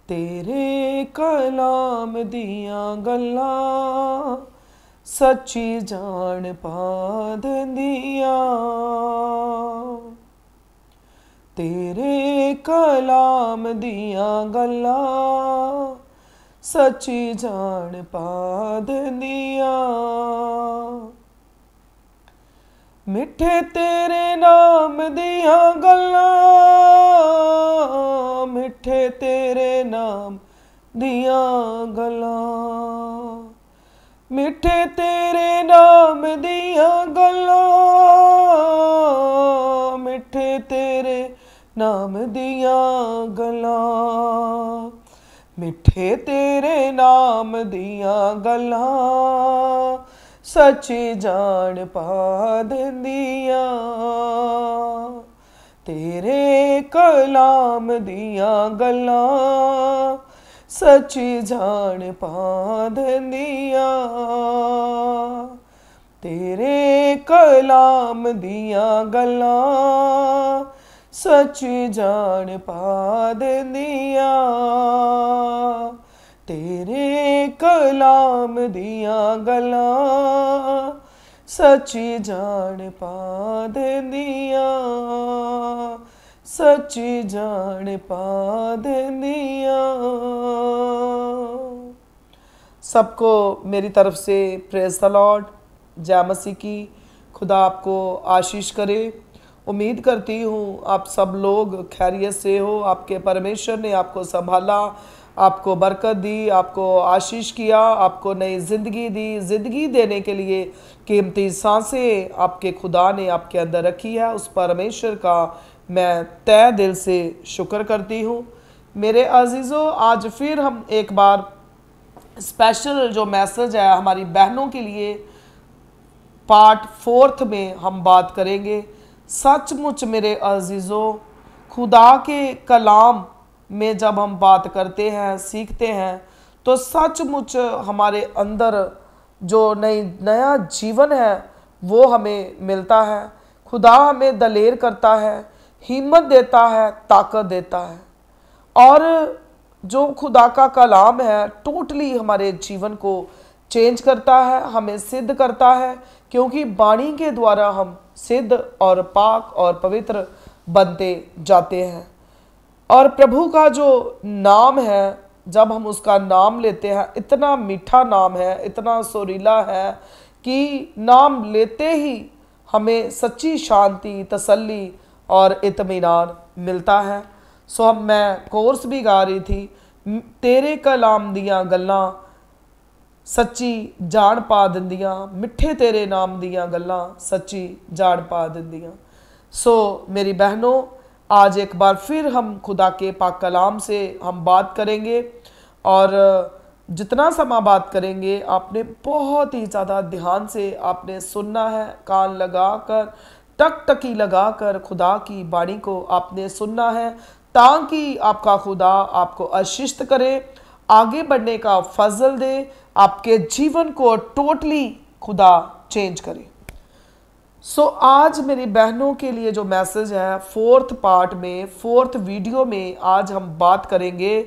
तेरे कलाम दियां गल्लां सच्ची जान पा दिंदियां। तेरे कलाम दियां गल्लां सच्ची जान पा दिंदियां। मिठे तेरे नाम दियां गल्लां, मिठे तेरे नाम दियां गल्लां, मिठे तेरे नाम दियां गल्लां, मिठे तेरे नाम दियां गल्लां, मिठे तेरे नाम दियां गल्लां सच्ची जान पा दिंदियां। तेरे कलाम दियां गल्लां सच्ची जान पा दिंदियां। तेरे कलाम दियां गल्लां सच्ची जान पा दिंदियां। तेरे कलाम दियां गल्लां सच्ची जान पा दिंदियां, सच्ची जान पा दिंदियां। सबको मेरी तरफ से प्रेज़ द लॉर्ड, जय मसीह की। खुदा आपको आशीष करे। उम्मीद करती हूँ आप सब लोग खैरियत से हो। आपके परमेश्वर ने आपको संभाला, आपको बरकत दी, आपको आशीष किया, आपको नई ज़िंदगी दी। ज़िंदगी देने के लिए कीमती सांसें आपके खुदा ने आपके अंदर रखी है। उस परमेश्वर का मैं तहे दिल से शुक्र करती हूँ। मेरे अजीज़ों, आज फिर हम एक बार स्पेशल जो मैसेज है हमारी बहनों के लिए पार्ट 4 में हम बात करेंगे। सचमुच मेरे अजीज़ों, खुदा के कलाम में जब हम बात करते हैं, सीखते हैं, तो सचमुच हमारे अंदर जो नया जीवन है वो हमें मिलता है। खुदा हमें दलेर करता है, हिम्मत देता है, ताकत देता है। और जो खुदा का कलाम है टोटली हमारे जीवन को चेंज करता है, हमें सिद्ध करता है, क्योंकि वाणी के द्वारा हम सिद्ध और पाक और पवित्र बनते जाते हैं। और प्रभु का जो नाम है, जब हम उसका नाम लेते हैं, इतना मीठा नाम है, इतना सुरीला है कि नाम लेते ही हमें सच्ची शांति, तसल्ली और इत्मीनान मिलता है। सो मैं कोर्स भी गा रही थी, तेरे कलाम दियां गल्लां सच्ची जान पा दिंदियां, मिठे तेरे नाम दियां गल्लां सच्ची जान पा दिंदियां। सो मेरी बहनों, आज एक बार फिर हम खुदा के पाक कलाम से हम बात करेंगे। और जितना समय बात करेंगे आपने बहुत ही ज़्यादा ध्यान से आपने सुनना है। कान लगाकर, टकटकी लगाकर खुदा की वाणी को आपने सुनना है, ताकि आपका खुदा आपको आशीष करे, आगे बढ़ने का फजल दे, आपके जीवन को टोटली खुदा चेंज करे। सो आज मेरी बहनों के लिए जो मैसेज है 4th पार्ट में, 4th वीडियो में आज हम बात करेंगे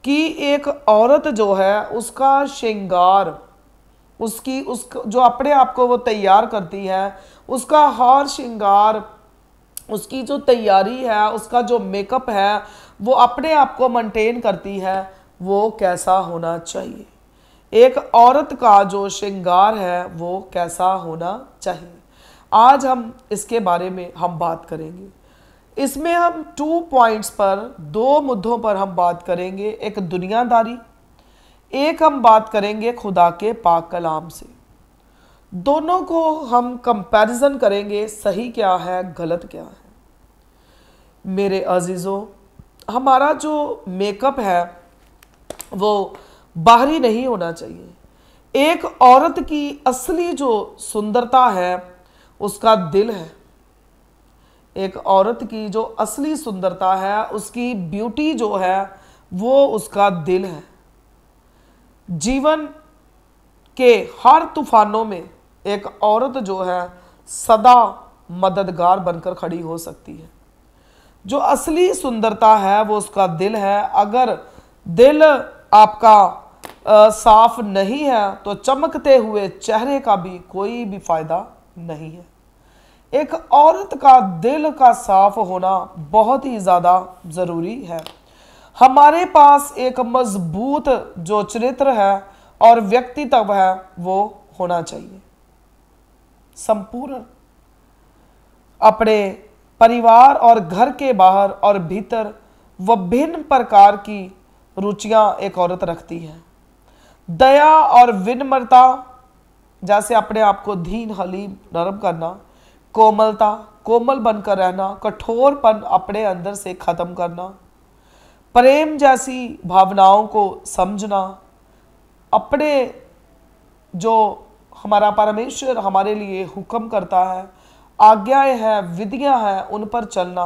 कि एक औरत जो है उसका श्रृंगार, उसकी जो अपने आप को वो तैयार करती है, उसका हार श्रृंगार, उसकी जो तैयारी है, उसका जो मेकअप है, वो अपने आप को मेंटेन करती है, वो कैसा होना चाहिए। एक औरत का जो श्रृंगार है वो कैसा होना चाहिए। आज हम इसके बारे में हम बात करेंगे। इसमें हम 2 पॉइंट्स पर, 2 मुद्दों पर हम बात करेंगे। एक दुनियादारी, एक हम बात करेंगे खुदा के पाक कलाम से। दोनों को हम कंपैरिजन करेंगे, सही क्या है, गलत क्या है। मेरे अजीज़ों, हमारा जो मेकअप है वो बाहरी नहीं होना चाहिए। एक औरत की असली जो सुंदरता है उसका दिल है। एक औरत की जो असली सुंदरता है, उसकी ब्यूटी जो है वो उसका दिल है। जीवन के हर तूफानों में एक औरत जो है सदा मददगार बनकर खड़ी हो सकती है। जो असली सुंदरता है वो उसका दिल है। अगर दिल आपका साफ नहीं है तो चमकते हुए चेहरे का भी कोई भी फायदा नहीं है। एक औरत का दिल का साफ होना बहुत ही ज़्यादा ज़रूरी है। हमारे पास एक मजबूत जो चरित्र है और व्यक्तित्व है वो होना चाहिए। संपूर्ण अपने परिवार और घर के बाहर और भीतर विभिन्न प्रकार की रुचियां एक औरत रखती है। दया और विनम्रता, जैसे अपने आप को दीन हलीम नरम करना, कोमलता, कोमल बनकर रहना, कठोरपन अपने अंदर से खत्म करना, प्रेम जैसी भावनाओं को समझना, अपने जो हमारा परमेश्वर हमारे लिए हुक्म करता है, आज्ञाएं हैं, विधियां हैं, उन पर चलना,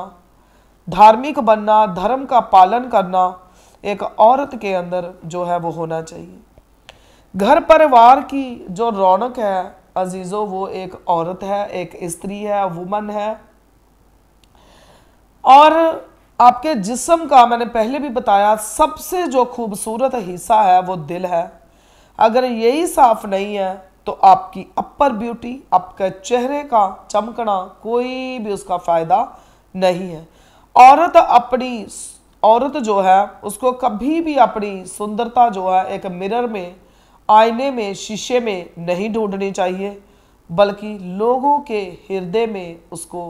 धार्मिक बनना, धर्म का पालन करना एक औरत के अंदर जो है वो होना चाहिए। घर परिवार की जो रौनक है अजीजों, वो एक औरत है, एक स्त्री है, वुमन है। और आपके जिस्म का मैंने पहले भी बताया सबसे जो खूबसूरत हिस्सा है वो दिल है। अगर यही साफ नहीं है तो आपकी अपर ब्यूटी, आपके चेहरे का चमकना, कोई भी उसका फायदा नहीं है। औरत जो है उसको कभी भी अपनी सुंदरता जो है एक मिरर में, आईने में, शीशे में नहीं ढूंढनी चाहिए, बल्कि लोगों के हृदय में उसको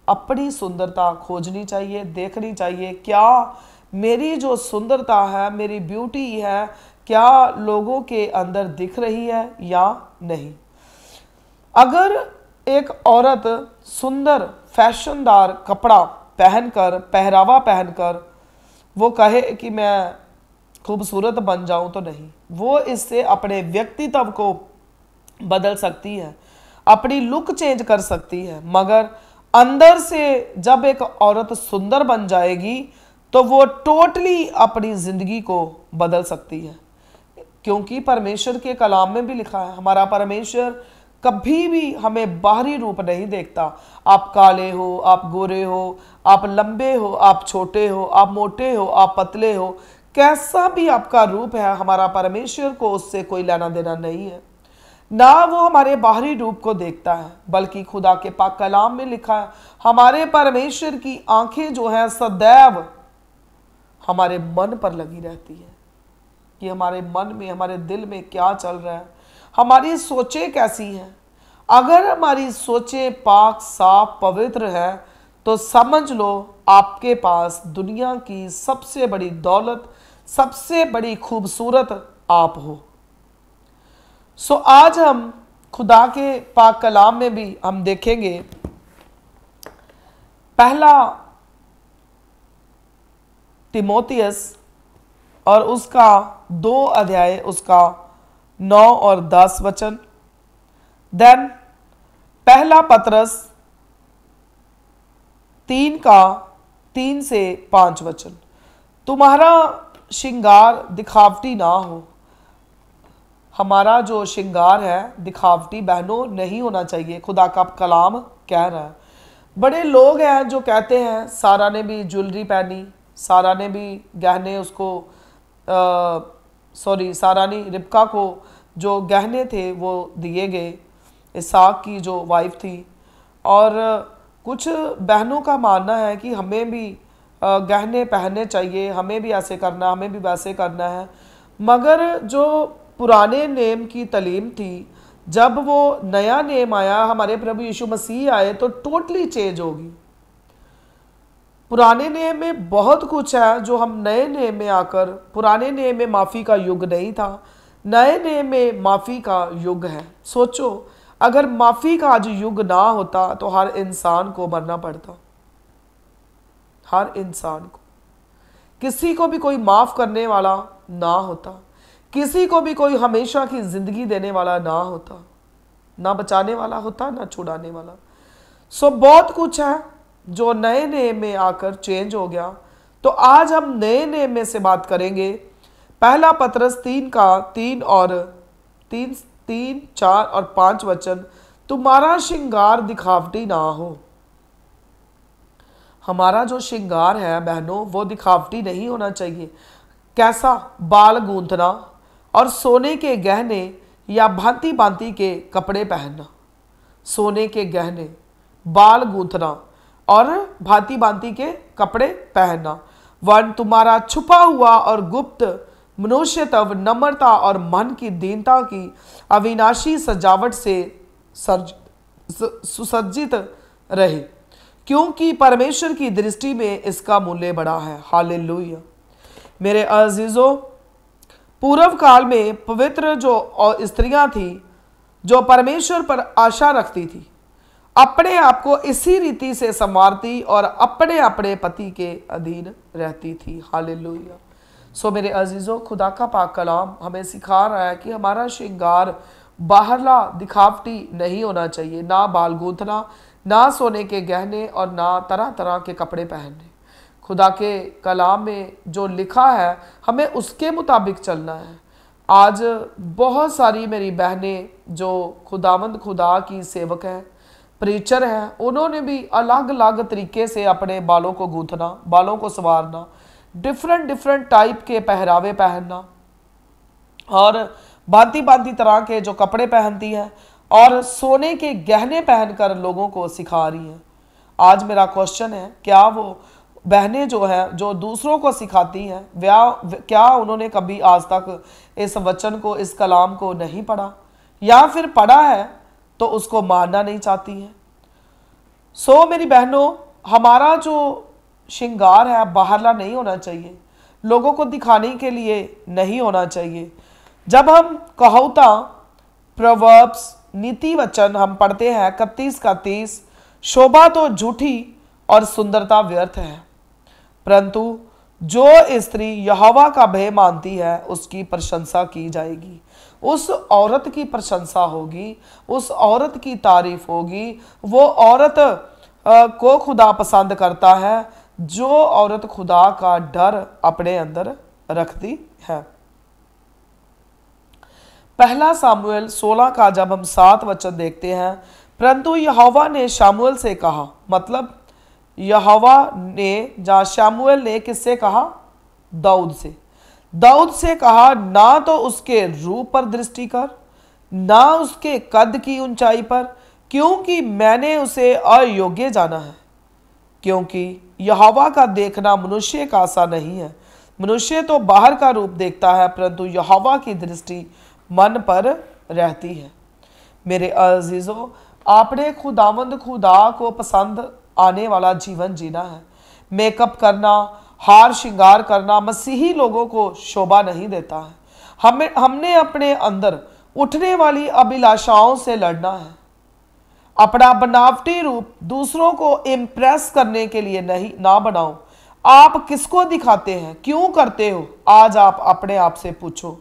अपनी सुंदरता खोजनी चाहिए, देखनी चाहिए। क्या मेरी जो सुंदरता है, मेरी ब्यूटी है, क्या लोगों के अंदर दिख रही है या नहीं। अगर एक औरत सुंदर फैशनदार कपड़ा पहनकर, पहरावा पहनकर वो कहे कि मैं खूबसूरत बन जाऊं, तो नहीं, वो इससे अपने व्यक्तित्व को बदल सकती है, अपनी लुक चेंज कर सकती है। मगर अंदर से जब एक औरत सुंदर बन जाएगी तो वो टोटली अपनी जिंदगी को बदल सकती है, क्योंकि परमेश्वर के कलाम में भी लिखा है, हमारा परमेश्वर कभी भी हमें बाहरी रूप नहीं देखता। आप काले हो, आप गोरे हो, आप लंबे हो, आप छोटे हो, आप मोटे हो, आप पतले हो, कैसा भी आपका रूप है, हमारा परमेश्वर को उससे कोई लेना देना नहीं है। ना वो हमारे बाहरी रूप को देखता है, बल्कि खुदा के पाक कलाम में लिखा है हमारे परमेश्वर की आंखें जो है सदैव हमारे मन पर लगी रहती है कि हमारे मन में, हमारे दिल में क्या चल रहा है, हमारी सोचें कैसी हैं। अगर हमारी सोचें पाक, साफ, पवित्र है तो समझ लो आपके पास दुनिया की सबसे बड़ी दौलत, सबसे बड़ी खूबसूरत आप हो। सो आज हम खुदा के पाक कलाम में भी हम देखेंगे पहला तिमोथियस और उसका 2 अध्याय, उसका 9 और 10 वचन। देन पहला पतरस 3 का 3 से 5 वचन। तुम्हारा श्रृंगार दिखावटी ना हो। हमारा जो श्रृंगार है दिखावटी बहनों नहीं होना चाहिए, खुदा का कलाम कह रहा है। बड़े लोग हैं जो कहते हैं सारा ने भी ज्वेलरी पहनी, सारा ने भी गहने उसको सारा ने रिबका को जो गहने थे वो दिए गए, इसहाक की जो वाइफ थी। और कुछ बहनों का मानना है कि हमें भी गहने पहनने चाहिए, हमें भी ऐसे करना, हमें भी वैसे करना है। मगर जो पुराने नेम की तालीम थी, जब वो नया नेम आया, हमारे प्रभु यीशु मसीह आए, तो टोटली चेंज होगी। पुराने नेम में बहुत कुछ है जो हम नए नेम में आकर, पुराने नेम में माफ़ी का युग नहीं था, नए नेम में माफ़ी का युग है। सोचो अगर माफ़ी का आज युग ना होता तो हर इंसान को मरना पड़ता, हर इंसान को, किसी को भी कोई माफ़ करने वाला ना होता, किसी को भी कोई हमेशा की ज़िंदगी देने वाला ना होता, ना बचाने वाला होता, ना छुड़ाने वाला। सो बहुत कुछ है जो नए नेम में आकर चेंज हो गया। तो आज हम नए नेम में से बात करेंगे। पहला पतरस 3 का 3 और 4 और 5 वचन। तुम्हारा श्रृंगार दिखावटी ना हो। हमारा जो श्रृंगार है बहनों वो दिखावटी नहीं होना चाहिए। कैसा बाल गूंथना और सोने के गहने या भांति भांति के कपड़े पहनना। सोने के गहने, बाल गूंथना और भांति भांति के कपड़े पहनना। वरन तुम्हारा छुपा हुआ और गुप्त मनुष्य तब नम्रता और मन की दीनता की अविनाशी सजावट से सुसज्जित रहे, क्योंकि परमेश्वर की दृष्टि में इसका मूल्य बड़ा है। हालेलुया। मेरे अजीजों, पूर्व काल में पवित्र जो स्त्रियां थी जो परमेश्वर पर आशा रखती थी, अपने आप को इसी रीति से संवारती और अपने अपने पति के अधीन रहती थी। हालेलुया। सो मेरे अजीजों, खुदा का पाक कलाम हमें सिखा रहा है कि हमारा श्रृंगार बाहरला दिखावटी नहीं होना चाहिए, ना बाल गूंथना, ना सोने के गहने और ना तरह तरह के कपड़े पहनने। खुदा के कलाम में जो लिखा है हमें उसके मुताबिक चलना है। आज बहुत सारी मेरी बहनें जो खुदावंद खुदा की सेवक हैं, प्रीचर हैं, उन्होंने भी अलग अलग तरीके से अपने बालों को गूंथना, बालों को संवारना, डिफरेंट टाइप के पहरावे पहनना और भांति भांति तरह के जो कपड़े पहनती हैं और सोने के गहने पहनकर लोगों को सिखा रही हैं। आज मेरा क्वेश्चन है, क्या वो बहनें जो हैं जो दूसरों को सिखाती हैं, क्या उन्होंने कभी आज तक इस वचन को, इस कलाम को नहीं पढ़ा, या फिर पढ़ा है तो उसको मानना नहीं चाहती हैं? सो मेरी बहनों, हमारा जो श्रृंगार है बाहरला नहीं होना चाहिए, लोगों को दिखाने के लिए नहीं होना चाहिए। जब हम कहावता, प्रोवर्ब्स, नीति वचन हम पढ़ते हैं 31 का 30, शोभा तो झूठी और सुंदरता व्यर्थ है, परंतु जो स्त्री यहोवा का भय मानती है उसकी प्रशंसा की जाएगी। उस औरत की प्रशंसा होगी, उस औरत की तारीफ होगी। वो औरत को खुदा पसंद करता है जो औरत खुदा का डर अपने अंदर रखती है। पहला सामुएल 16 का जब हम 7 वचन देखते हैं, परंतु यहोवा ने शामुएल से कहा, मतलब यहोवा ने, जहाँ शामुएल ने किससे कहा? दाऊद से कहा, ना तो उसके रूप पर दृष्टि कर, ना उसके कद की ऊंचाई पर, क्योंकि मैंने उसे अयोग्य जाना है। क्योंकि यहोवा का देखना मनुष्य का सा नहीं है। मनुष्य तो बाहर का रूप देखता है, परंतु यहोवा की दृष्टि मन पर रहती है। मेरे अजीजों, आपने खुदावंद खुदा को पसंद आने वाला जीवन जीना है। मेकअप करना, हार श्रृंगार करना मसीही लोगों को शोभा नहीं देता है। हमने अपने अंदर उठने वाली अभिलाषाओं से लड़ना है। अपना बनावटी रूप दूसरों को इम्प्रेस करने के लिए नहीं ना बनाओ। आप किसको दिखाते हैं, क्यों करते हो? आज आप अपने आप से पूछो,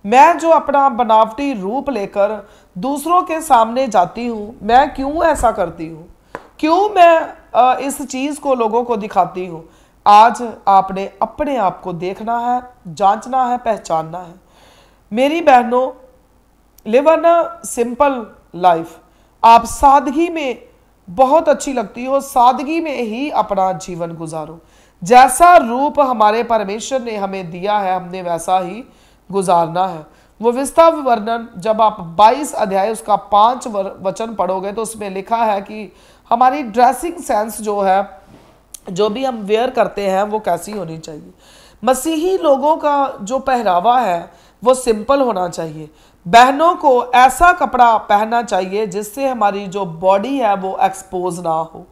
मैं जो अपना बनावटी रूप लेकर दूसरों के सामने जाती हूँ, मैं क्यों ऐसा करती हूँ? क्यों मैं इस चीज को लोगों को दिखाती हूँ? आज आपने अपने आप को देखना है, जांचना है, पहचानना है। मेरी बहनों, लिव एन सिंपल लाइफ। आप सादगी में बहुत अच्छी लगती हो, सादगी में ही अपना जीवन गुजारो। जैसा रूप हमारे परमेश्वर ने हमें दिया है, हमने वैसा ही गुजारना है। वो विस्तार वर्णन जब आप 22 अध्याय उसका 5 वचन पढ़ोगे तो उसमें लिखा है कि हमारी ड्रेसिंग सेंस जो है, जो भी हम वेयर करते हैं, वो कैसी होनी चाहिए। मसीही लोगों का जो पहरावा है वो सिंपल होना चाहिए। बहनों को ऐसा कपड़ा पहनना चाहिए जिससे हमारी जो बॉडी है वो एक्सपोज ना हो।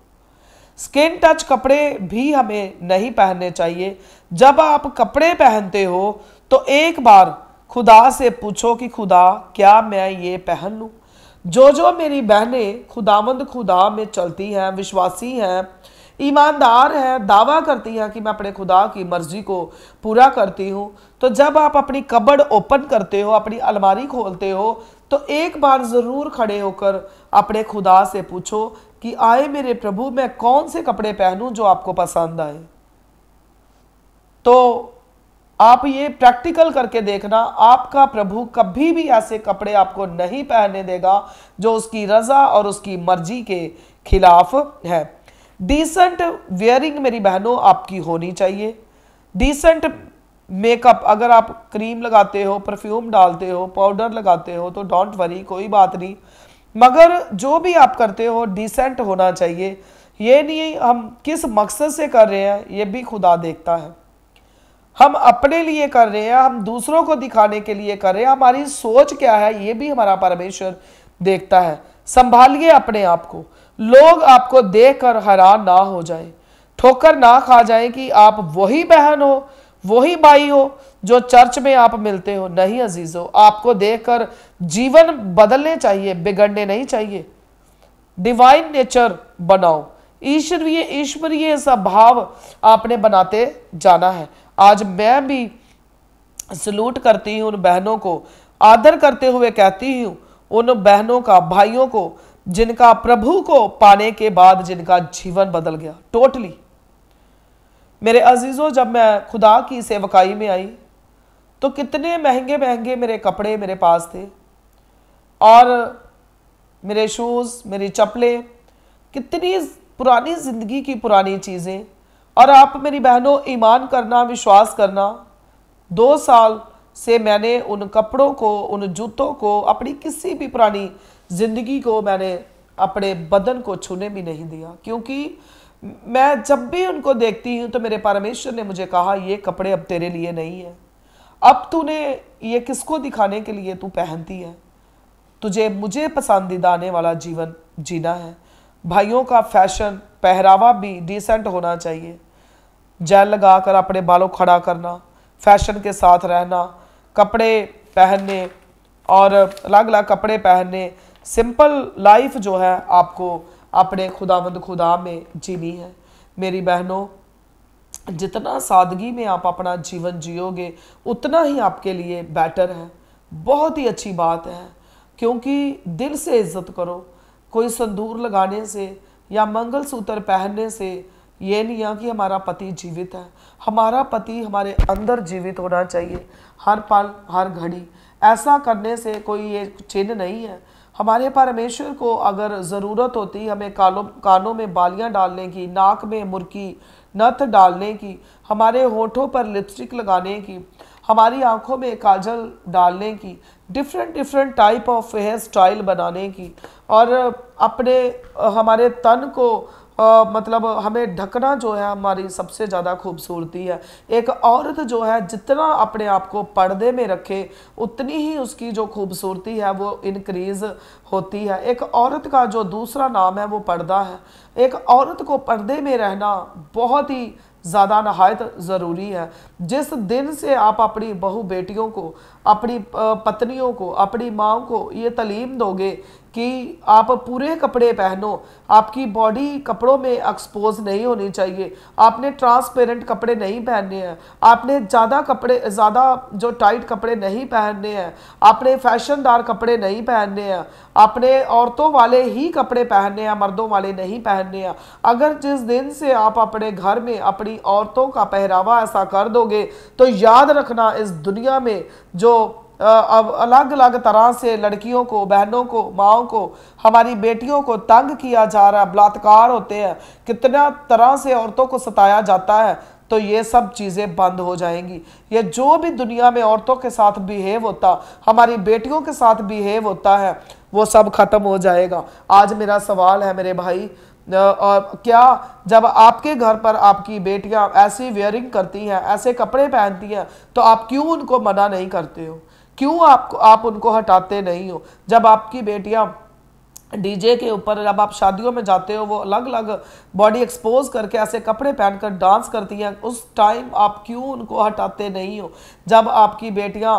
स्किन टच कपड़े भी हमें नहीं पहनने चाहिए। जब आप कपड़े पहनते हो तो एक बार खुदा से पूछो कि खुदा, क्या मैं ये पहन लूँ? जो मेरी बहनें खुदावंद खुदा में चलती हैं, विश्वासी हैं, ईमानदार हैं, दावा करती हैं कि मैं अपने खुदा की मर्जी को पूरा करती हूँ, तो जब आप अपनी कबर्ड ओपन करते हो, अपनी अलमारी खोलते हो, तो एक बार ज़रूर खड़े होकर अपने खुदा से पूछो कि आए मेरे प्रभु, मैं कौन से कपड़े पहनूं जो आपको पसंद आए। तो आप ये प्रैक्टिकल करके देखना, आपका प्रभु कभी भी ऐसे कपड़े आपको नहीं पहनने देगा जो उसकी रजा और उसकी मर्जी के खिलाफ है। डिसेंट वेयरिंग मेरी बहनों आपकी होनी चाहिए। डिसेंट मेकअप, अगर आप क्रीम लगाते हो, परफ्यूम डालते हो, पाउडर लगाते हो तो डोंट वरी, कोई बात नहीं, मगर जो भी आप करते हो डिसेंट होना चाहिए। ये नहीं हम किस मकसद से कर रहे हैं ये भी खुदा देखता है। हम अपने लिए कर रहे हैं, हम दूसरों को दिखाने के लिए कर रहे हैं, हमारी सोच क्या है ये भी हमारा परमेश्वर देखता है। संभालिए अपने आप को, लोग आपको देखकर हैरान ना हो जाएं, ठोकर ना खा जाएं कि आप वही बहन हो, वही भाई हो जो चर्च में आप मिलते हो। नहीं अजीजों, आपको देखकर जीवन बदलने चाहिए, बिगड़ने नहीं चाहिए। डिवाइन नेचर बनाओ, ईश्वरीय ईश्वरीय स्वभाव आपने बनाते जाना है। आज मैं भी सलूट करती हूँ उन बहनों को, आदर करते हुए कहती हूँ उन बहनों का, भाइयों को, जिनका प्रभु को पाने के बाद जिनका जीवन बदल गया टोटली। मेरे अजीजों, जब मैं खुदा की सेवकाई में आई तो कितने महंगे महंगे मेरे कपड़े मेरे पास थे, और मेरे शूज़, मेरी चप्पलें, कितनी पुरानी ज़िंदगी की पुरानी चीज़ें। और आप मेरी बहनों ईमान करना, विश्वास करना, 2 साल से मैंने उन कपड़ों को, उन जूतों को, अपनी किसी भी पुरानी ज़िंदगी को मैंने अपने बदन को छूने भी नहीं दिया, क्योंकि मैं जब भी उनको देखती हूँ तो मेरे परमेश्वर ने मुझे कहा ये कपड़े अब तेरे लिए नहीं है, अब तूने ये किसको दिखाने के लिए तू पहनती है, तुझे मुझे पसंदीदा आने वाला जीवन जीना है। भाइयों का फैशन पहरावा भी डिसेंट होना चाहिए, जेल लगाकर अपने बालों खड़ा करना, फैशन के साथ रहना, कपड़े पहनने और अलग अलग कपड़े पहनने, सिंपल लाइफ जो है आपको अपने खुदावंद खुदा में जीनी है। मेरी बहनों, जितना सादगी में आप अपना जीवन जियोगे उतना ही आपके लिए बेटर है, बहुत ही अच्छी बात है, क्योंकि दिल से इज्जत करो। कोई संदूर लगाने से या मंगलसूत्र पहनने से ये नहीं है कि हमारा पति जीवित है, हमारा पति हमारे अंदर जीवित होना चाहिए हर पल हर घड़ी। ऐसा करने से कोई ये चिन्ह नहीं है। हमारे परमेश्वर को अगर ज़रूरत होती हमें कानों में बालियां डालने की, नाक में मुर्की, नथ डालने की, हमारे होठों पर लिपस्टिक लगाने की, हमारी आंखों में काजल डालने की, different type of hair style बनाने की, और अपने हमारे तन को मतलब हमें ढकना जो है हमारी सबसे ज़्यादा खूबसूरती है। एक औरत जो है जितना अपने आप को पर्दे में रखे उतनी ही उसकी जो खूबसूरती है वो इनक्रीज़ होती है। एक औरत का जो दूसरा नाम है वो पर्दा है। एक औरत को पर्दे में रहना बहुत ही ज़्यादा नहायत ज़रूरी है। जिस दिन से आप अपनी बहू बेटियों को, अपनी पत्नियों को, अपनी माँ को ये तालीम दोगे कि आप पूरे कपड़े पहनो, आपकी बॉडी कपड़ों में एक्सपोज नहीं होनी चाहिए, आपने ट्रांसपेरेंट कपड़े नहीं पहनने हैं, आपने ज़्यादा जो टाइट कपड़े नहीं पहनने हैं, आपने फैशनदार कपड़े नहीं पहनने हैं, आपने औरतों वाले ही कपड़े पहनने हैं, मर्दों वाले नहीं पहनने हैं। अगर जिस दिन से आप अपने घर में अपनी औरतों का पहरावा ऐसा कर दोगे तो याद रखना इस दुनिया में जो अब अलग अलग तरह से लड़कियों को, बहनों को, माओं को, हमारी बेटियों को तंग किया जा रहा है, बलात्कार होते हैं, कितना तरह से औरतों को सताया जाता है, तो ये सब चीज़ें बंद हो जाएंगी। ये जो भी दुनिया में औरतों के साथ बिहेव होता, हमारी बेटियों के साथ बिहेव होता है, वो सब खत्म हो जाएगा। आज मेरा सवाल है मेरे भाई, और क्या जब आपके घर पर आपकी बेटियां ऐसी वेयरिंग करती हैं, ऐसे कपड़े पहनती हैं, तो आप क्यों उनको मना नहीं करते हो? क्यों आप उनको हटाते नहीं हो? जब आपकी बेटियां डीजे के ऊपर, जब आप शादियों में जाते हो, वो अलग अलग बॉडी एक्सपोज करके ऐसे कपड़े पहनकर डांस करती हैं, उस टाइम आप क्यों उनको हटाते नहीं हो? जब आपकी बेटियां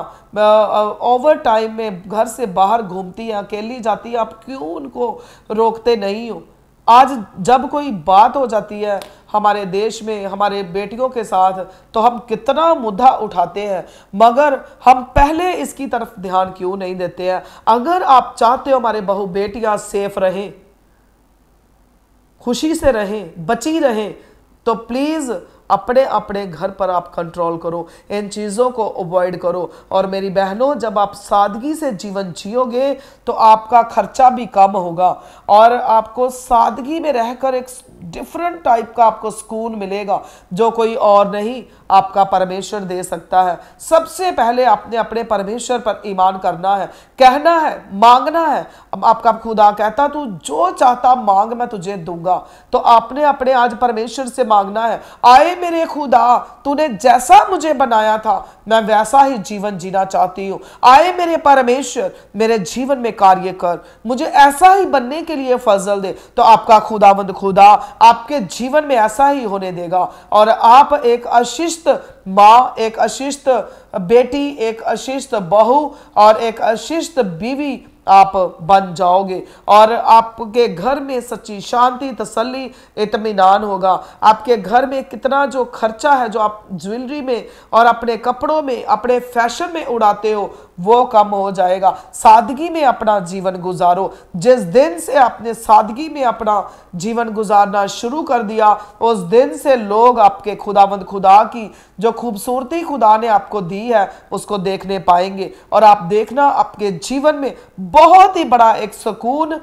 ओवर टाइम में घर से बाहर घूमती हैं, अकेली जाती हैं, आप क्यों उनको रोकते नहीं हो? आज जब कोई बात हो जाती है हमारे देश में हमारे बेटियों के साथ, तो हम कितना मुद्दा उठाते हैं, मगर हम पहले इसकी तरफ ध्यान क्यों नहीं देते हैं? अगर आप चाहते हो हमारे बहू बेटियां सेफ रहें, खुशी से रहें, बची रहें, तो प्लीज़ अपने अपने घर पर आप कंट्रोल करो, इन चीज़ों को अवॉइड करो। और मेरी बहनों, जब आप सादगी से जीवन जियोगे तो आपका खर्चा भी कम होगा, और आपको सादगी में रहकर एक डिफरेंट टाइप का आपको सुकून मिलेगा जो कोई और नहीं आपका परमेश्वर दे सकता है। सबसे पहले आपने अपने परमेश्वर पर ईमान करना है, कहना है, मांगना है। अब आपका खुदा कहता तू जो चाहता मांग मैं तुझे दूंगा। तो आपने अपने आज परमेश्वर से मांगना है, आए मेरे खुदा तूने जैसा मुझे बनाया था मैं वैसा ही जीवन जीना चाहती हूँ। आए मेरे परमेश्वर मेरे जीवन में कार्य कर, मुझे ऐसा ही बनने के लिए फजल दे। तो आपका खुदावंद खुदा आपके जीवन में ऐसा ही होने देगा और आप एक आशीषित माँ, एक आशीषित बेटी, एक आशीषित बहू और एक आशीषित बीवी आप बन जाओगे और आपके घर में सच्ची शांति, तसल्ली, इत्मीनान होगा। आपके घर में कितना जो खर्चा है जो आप ज्वेलरी में और अपने कपड़ों में, अपने फैशन में उड़ाते हो वो कम हो जाएगा। सादगी में अपना जीवन गुजारो। जिस दिन से आपने सादगी में अपना जीवन गुजारना शुरू कर दिया उस दिन से लोग आपके खुदावंद खुदा की जो खूबसूरती खुदा ने आपको दी है उसको देखने पाएंगे और आप देखना आपके जीवन में बहुत ही बड़ा एक सुकून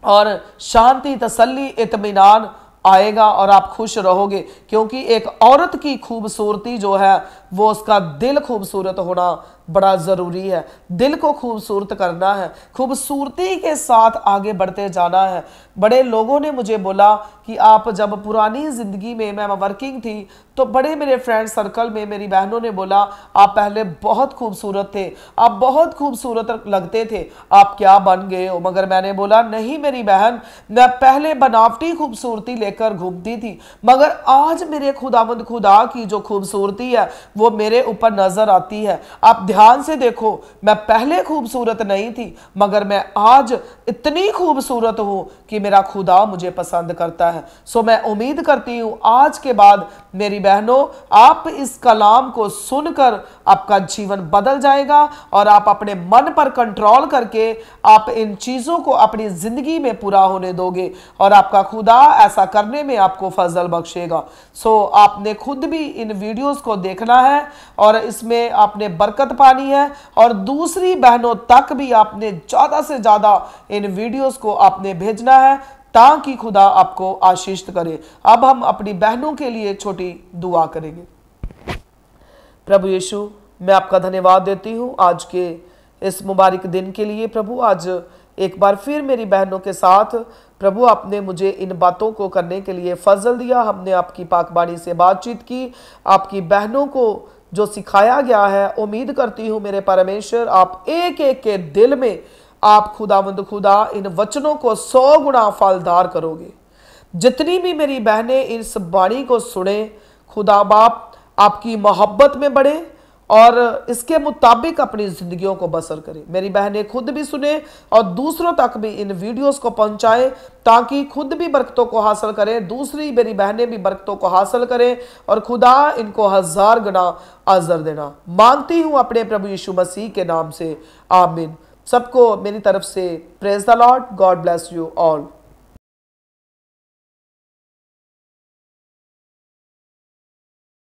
और शांति, तसल्ली, इत्मीनान आएगा और आप खुश रहोगे। क्योंकि एक औरत की खूबसूरती जो है वो उसका दिल खूबसूरत होना बड़ा ज़रूरी है। दिल को खूबसूरत करना है, खूबसूरती के साथ आगे बढ़ते जाना है। बड़े लोगों ने मुझे बोला कि आप जब पुरानी ज़िंदगी में मैं वर्किंग थी तो बड़े मेरे फ्रेंड सर्कल में मेरी बहनों ने बोला आप पहले बहुत खूबसूरत थे, आप बहुत खूबसूरत लगते थे, आप क्या बन गए हो। मगर मैंने बोला नहीं मेरी बहन, मैं पहले बनावटी खूबसूरती लेकर घूमती थी मगर आज मेरे खुदावंद खुदा की जो खूबसूरती है वो मेरे ऊपर नजर आती है। आप ध्यान से देखो, मैं पहले खूबसूरत नहीं थी मगर मैं आज इतनी खूबसूरत हूं कि मेरा खुदा मुझे पसंद करता है। सो मैं उम्मीद करती हूं आज के बाद मेरी बहनों आप इस कलाम को सुनकर आपका जीवन बदल जाएगा और आप अपने मन पर कंट्रोल करके आप इन चीजों को अपनी जिंदगी में पूरा होने दोगे और आपका खुदा ऐसा करने में आपको फजल बख्शेगा। सो आपने खुद भी इन वीडियोस को देखना है और इसमें आपने बरकत पानी है और दूसरी बहनों तक भी आपने ज्यादा से ज्यादा इन वीडियोस को आपने भेजना है ताकि खुदा आपको आशीष करे। अब हम अपनी बहनों के लिए छोटी दुआ करेंगे। प्रभु यीशु मैं आपका धन्यवाद देती हूँ आज के इस मुबारक दिन के लिए। प्रभु आज एक बार फिर मेरी बहनों के साथ प्रभु आपने मुझे इन बातों को करने के लिए फजल दिया। हमने आपकी पाकबाणी से बातचीत की, आपकी बहनों को जो सिखाया गया है उम्मीद करती हूँ मेरे परमेश्वर आप एक एक के दिल में आप खुदावंद खुदा इन वचनों को 100 गुना फलदार करोगे। जितनी भी मेरी बहनें इस वाणी को सुने खुदा बाप आपकी मोहब्बत में बढ़े और इसके मुताबिक अपनी जिंदगियों को बसर करें। मेरी बहनें खुद भी सुने और दूसरों तक भी इन वीडियोस को पहुंचाएं ताकि खुद भी बरकतों को हासिल करें, दूसरी मेरी बहनें भी बरकतों को हासिल करें और खुदा इनको 1000 गुना अजर देना मांगती हूं अपने प्रभु यीशु मसीह के नाम से, आमीन। सबको मेरी तरफ से praise the Lord, God bless you all.